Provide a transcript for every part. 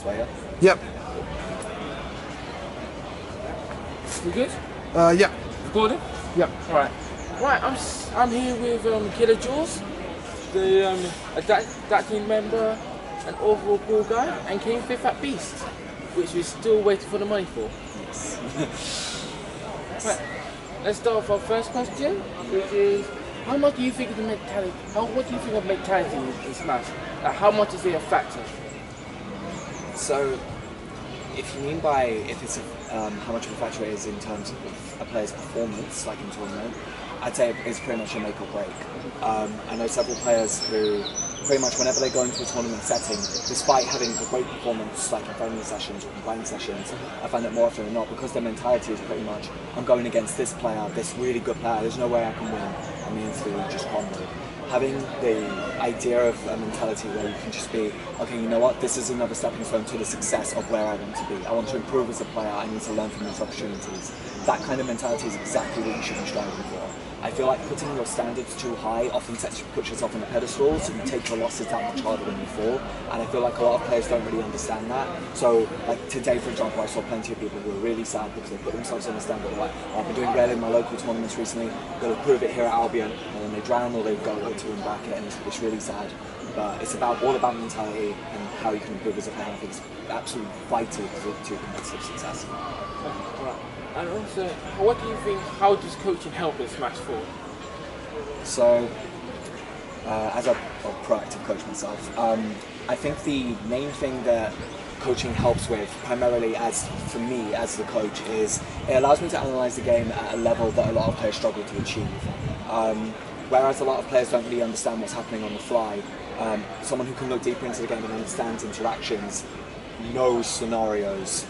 Slayer. Yep. We good? Yeah. Recording? Yep. Alright. Right, I'm here with KillerJawz, a DAT team member, an overall cool guy, and came 5th at Beast, which we're still waiting for the money for. Yes. Right, let's start with our first question, which is, how much do you think of the mentality? What do you think of mentality in Smash? How much is it a factor? So, if you mean by how much of a factor it is in terms of a player's performance, like in tournament, I'd say it's pretty much a make or break. I know several players who pretty much whenever they go into a tournament setting, despite having a great performance like in friendly sessions or combined sessions, I find that more often than not, because their mentality is pretty much, I'm going against this player, this really good player, there's no way I can win, and the instantly just crumble. Having the idea of a mentality where you can just be, okay, you know what, this is another stepping stone to the success of where I want to be. I want to improve as a player, I need to learn from these opportunities. That kind of mentality is exactly what you should be striving for. I feel like putting your standards too high often puts yourself on a pedestal, so you take your losses that much harder when you fall, and I feel like a lot of players don't really understand that. So, like today, for example, I saw plenty of people who were really sad because they put themselves on a standard like, oh, I've been doing well in my local tournaments recently, got to prove it here at Albion, and then they drown or they go to win bracket, and it's really sad. But it's all about mentality and how you can improve as a player. I think it's absolutely vital to competitive success. Right. And also, what do you think, how does coaching help in Smash 4? So, as a proactive coach myself, I think the main thing that coaching helps with, primarily for me as the coach, is it allows me to analyse the game at a level that a lot of players struggle to achieve. Whereas a lot of players don't really understand what's happening on the fly, someone who can look deeper into the game and understands interactions knows scenarios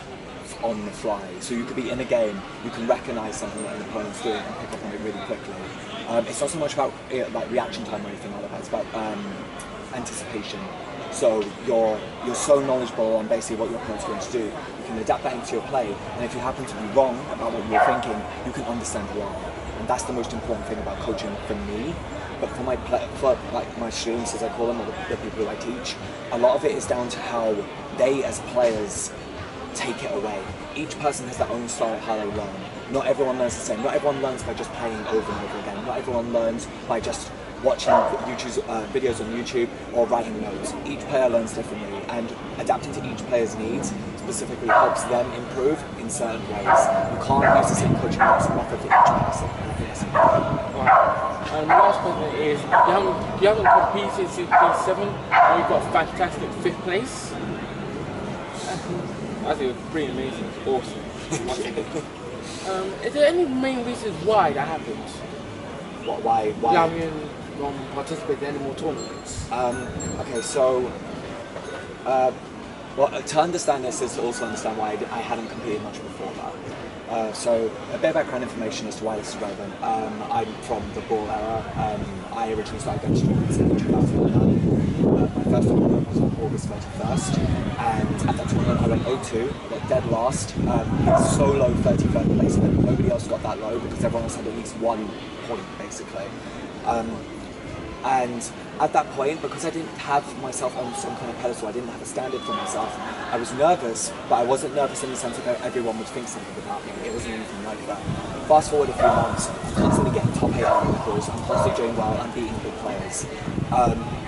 on the fly. So you could be in a game, you can recognise something that an opponent's doing and pick up on it really quickly. It's not so much about reaction time or anything like that, it's about anticipation. So you're so knowledgeable on basically what your opponent's going to do, you can adapt that into your play, and if you happen to be wrong about what you're thinking, you can understand why. And that's the most important thing about coaching for me. But for my students, as I call them, or the people who I teach, a lot of it is down to how they as players take it away. Each person has their own style of how they learn. Not everyone learns the same. Not everyone learns by just playing over and over again. Not everyone learns by just watching videos on YouTube or writing notes. Each player learns differently, and adapting to each player's needs specifically helps them improve in certain ways. You can't use the same coaching method for each person. Right. And the last question is, you haven't competed since P7, and you've got fantastic 5th place. I think it was pretty amazing. It's awesome. Is there any main reasons why that happened? Why? You haven't participated in any more tournaments? Okay, so to understand this is to also understand why I hadn't competed much before that. So a bit of background information as to why this is relevant. I'm from the ball era. I originally started going to tournaments in 2009. My first tournament was on August 31st, and at that tournament I went 0-2, got dead last, solo 33rd place, and nobody else got that low because everyone else had at least 1 point basically. And at that point, because I didn't have myself on some kind of pedestal, I didn't have a standard for myself, I was nervous, but I wasn't nervous in the sense that everyone would think something about me. It wasn't anything like that. Fast forward a few months, I'm constantly getting top 8 on levels, I'm constantly doing well, I'm beating big players.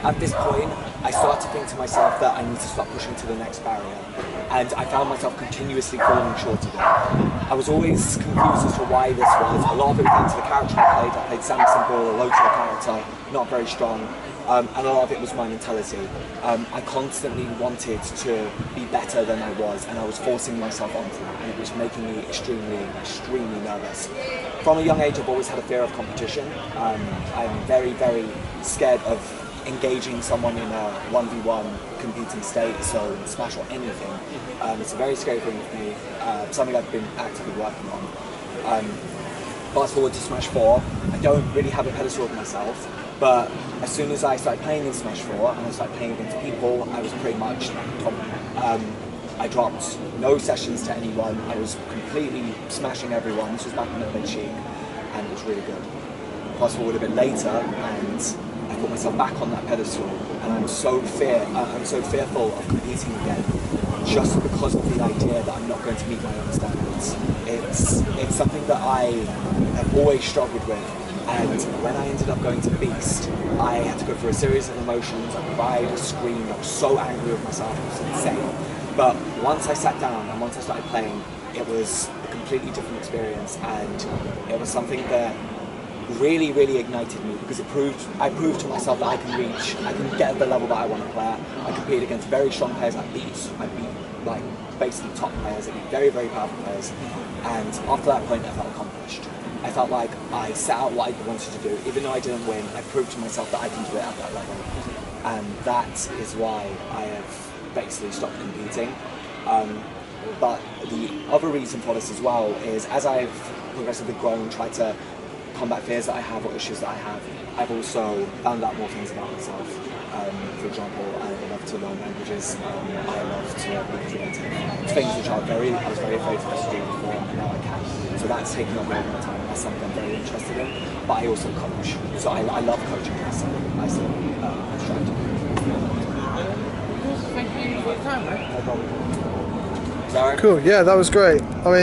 At this point, I started to think to myself that I need to start pushing to the next barrier. And I found myself continuously falling short of it. I was always confused as to why this was. A lot of it was down to the character I played Samson Ball, a low-tier character, not very strong, and a lot of it was my mentality. I constantly wanted to be better than I was, and I was forcing myself onto that, and it was making me extremely, extremely nervous. From a young age, I've always had a fear of competition. I'm very, very scared of engaging someone in a 1v1 competing state, so in Smash or anything. It's a very scary thing for me, something I've been actively working on. Fast forward to Smash 4, I don't really have a pedestal of myself, but as soon as I started playing in Smash 4 and I started playing against people, I was pretty much top. I dropped no sessions to anyone, I was completely smashing everyone. This was back when I played Sheik, and it was really good. Fast forward a bit later, and I put myself back on that pedestal, and I'm so fearful of competing again. just because of the idea that I'm not going to meet my own standards. It's something that I have always struggled with, and when I ended up going to Beast, I had to go through a series of emotions. I cried, I screamed, I was so angry with myself, it was insane. But once I sat down and once I started playing, it was a completely different experience, and it was something that really, really ignited me, because I proved to myself that I can get at the level that I want to play at. I competed against very strong players. I beat like basically top players. I beat very, very powerful players. And after that point, I felt accomplished. I felt like I set out what I wanted to do. Even though I didn't win, I proved to myself that I can do it at that level. And that is why I have basically stopped competing. But the other reason for this as well is, as I've progressively grown, tried to combat fears that I have or issues that I have, I've also found out more things about myself. For example, I love to learn languages. I love to be creative. Things which I was very afraid to do before, and now I can. So that's taken up more of my time. That's something I'm very interested in. But I also coach, so I love coaching. I still try to do. Thank you for your time, man. No problem. Cool. Yeah, that was great. I mean.